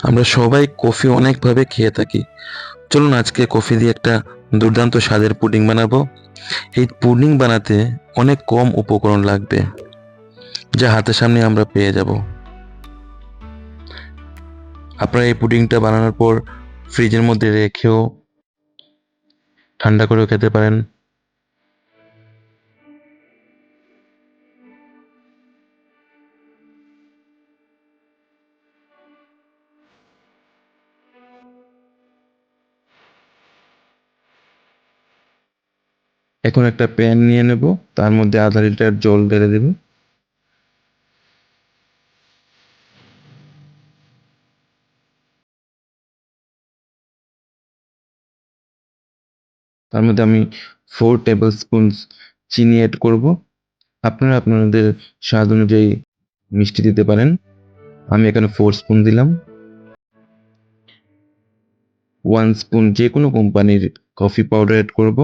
আমরা সবাই কফি অনেকভাবে খেয়ে থাকি। চলুন আজকে কফি দিয়ে একটা দুর্দান্ত স্বাদের পুডিং বানাবো। এই পুডিং বানাতে অনেক কম উপকরণ লাগবে, যা হাতের সামনে আমরা পেয়ে যাব। আপনারা এই পুডিংটা বানানোর পর ফ্রিজের মধ্যে রেখেও ঠান্ডা করেও খেতে পারেন। এখন একটা প্যান নিয়ে নেব, তার মধ্যে আধা লিটার জল ঢেলে দেব। তার মধ্যে আমি 4 টেবিল স্পুন চিনি অ্যাড করব। আপনারা আপনাদের স্বাদ অনুযায়ী মিষ্টি দিতে পারেন। আমি এখানে 4 স্পুন দিলাম। 1 স্পুন যে কোনো কোম্পানির কফি পাউডার অ্যাড করব।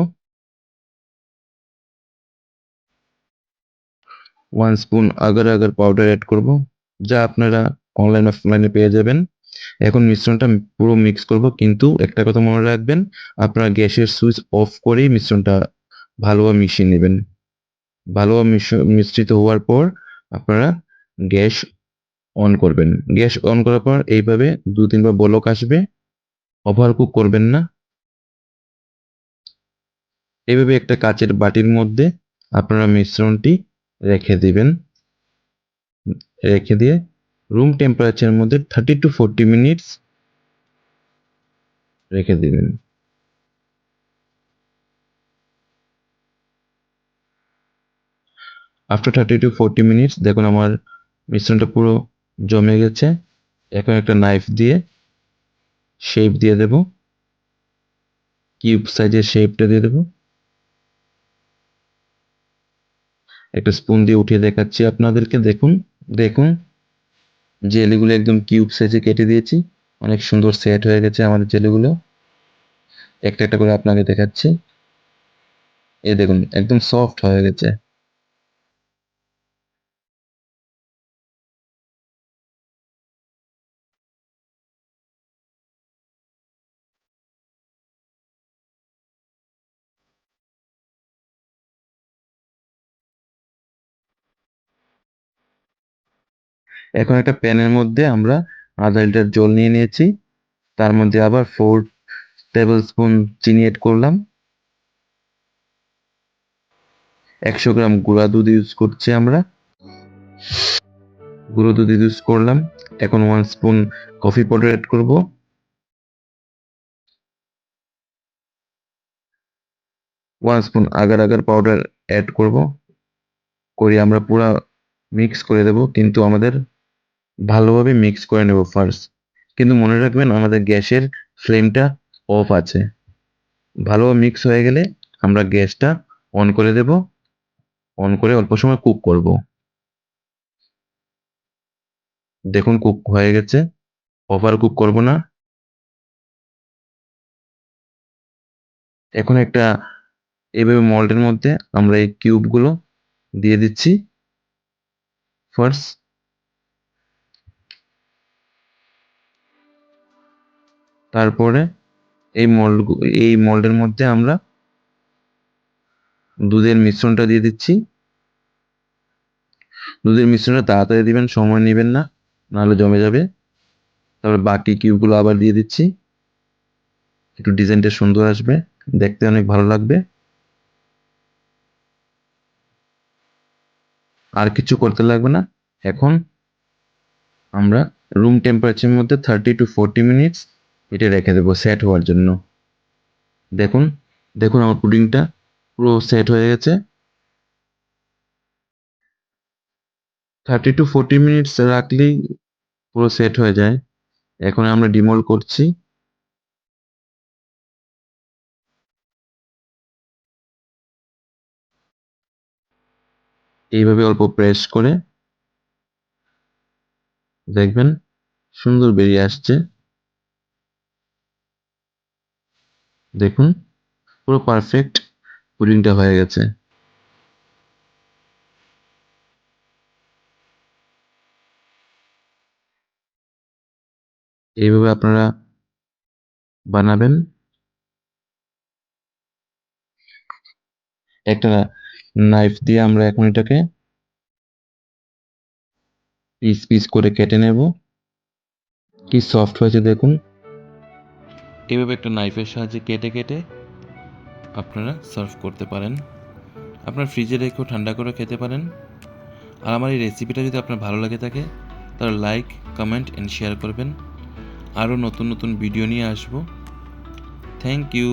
1 spoon agar agar powder add করব, যা আপনারা অনলাইন অফলাইনে পেয়ে যাবেন। এখন মিশ্রণটা পুরো মিক্স করব, কিন্তু একটা কথা মনে রাখবেন, আপনারা গ্যাসের সুইচ অফ করেই মিশ্রণটা ভালোভাবে মিশিয়ে নেবেন। ভালোভাবে মিশ্রিত হওয়ার পর আপনারা গ্যাস অন করবেন। গ্যাস অন করার পর এইভাবে 2-3 বার বলক আসবে। ওভার কুক করবেন না। এইভাবে একটা কাচের বাটির মধ্যে আপনারা মিশ্রণটি রেখে দিবেন। রেখে দিয়ে রুম টেম্পারেচারের মধ্যে 30 to 40 মিনিটস রেখে দিবেন। আফটার 30 to 40 মিনিটস দেখুন আমার মিশ্রণটা পুরো জমে গেছে। এখন একটা নাইফ দিয়ে শেপ দিয়ে দেব, কিউব সাইজের শেপটা দিয়ে দেব। একটা স্পুন দিয়ে উঠিয়ে দেখাচ্ছি আপনাদেরকে। দেখুন দেখুন জেলিগুলো একদম কিউব সাইজে কেটে দিয়েছি। অনেক সুন্দর সেট হয়ে গেছে আমাদের জেলিগুলো। একটা একটা করে আপনাকে দেখাচ্ছি। এই দেখুন একদম সফট হয়ে গেছে। এখন একটা প্যানের মধ্যে আমরা আধা লিটার জল নিয়ে নিয়েছি। তার মধ্যে আবার 4 টেবিল স্পুন চিনি এড করলাম। 100 গ্রাম গুঁড়া দুধ ইউজ করছি আমরা। গুঁড়ো দুধ ইউজ করলাম। এখন 1 স্পুন কফি পাউডার এড করব। 1 spoon agar agar powder add করব। করে আমরা পুরা মিক্স করে দেব, কিন্তু আমাদের ভালোভাবে মিক্স করে নেব ফার্স্ট। কিন্তু মনে রাখবেন আমাদের গ্যাসের ফ্লেমটা অফ আছে। ভালোভাবে মিক্স হয়ে গেলে আমরা গ্যাসটা অন করে দেব। অন করে অল্প সময় কুক করব। দেখুন কুক হয়ে গেছে। ওভার কুক করব না। এখন একটা এইভাবে মল্ডের মধ্যে আমরা এই কিউবগুলো দিয়ে দিচ্ছি ফার্স্ট। তারপরে এই মোল্ডের মধ্যে আমরা দুধের মিশ্রণটা দিয়ে দিচ্ছি। দুধের মিশ্রণটা তাড়াতাড়ি দিবেন, সময় নেবেন না, নাহলে জমে যাবে। তারপর বাকি কিউবগুলো আবার দিয়ে দিচ্ছি। একটু ডিজাইনটা সুন্দর আসবে, দেখতে অনেক ভালো লাগবে। আর কিছু করতে লাগবে না। এখন আমরা রুম টেম্পারেচারের মধ্যে 30 to 40 মিনিটস এটা রেখে দেবো সেট হওয়ার জন্য। দেখুন দেখুন আমার পুডিংটা পুরো সেট হয়ে গেছে। 30 to 40 মিনিটস রাখলেই পুরো সেট হয়ে যায়। এখন আমরা ডিমোল্ড করছি। এইভাবে অল্প প্রেস করে দেখবেন সুন্দর বেরিয়ে আসছে। দেখুন পুরো পারফেক্ট পুডিংটা হয়ে গেছে। এইভাবে আপনারা বানাবেন। একটা নাইফ দিয়ে আমরা এখন এটাকে পিস পিস করে কেটে নেব। কি সফট হয়েছে দেখুন। এভাবে একটা নাইফের সাহায্যে কেটে কেটে আপনারা সার্ভ করতে পারেন। আপনার ফ্রিজে রেখেও ঠান্ডা করে খেতে পারেন। আর আমার এই রেসিপিটা যদি আপনার ভালো লাগে থাকে তাহলে লাইক, কমেন্ট অ্যান্ড শেয়ার করবেন। আরও নতুন নতুন ভিডিও নিয়ে আসবো। Thank you.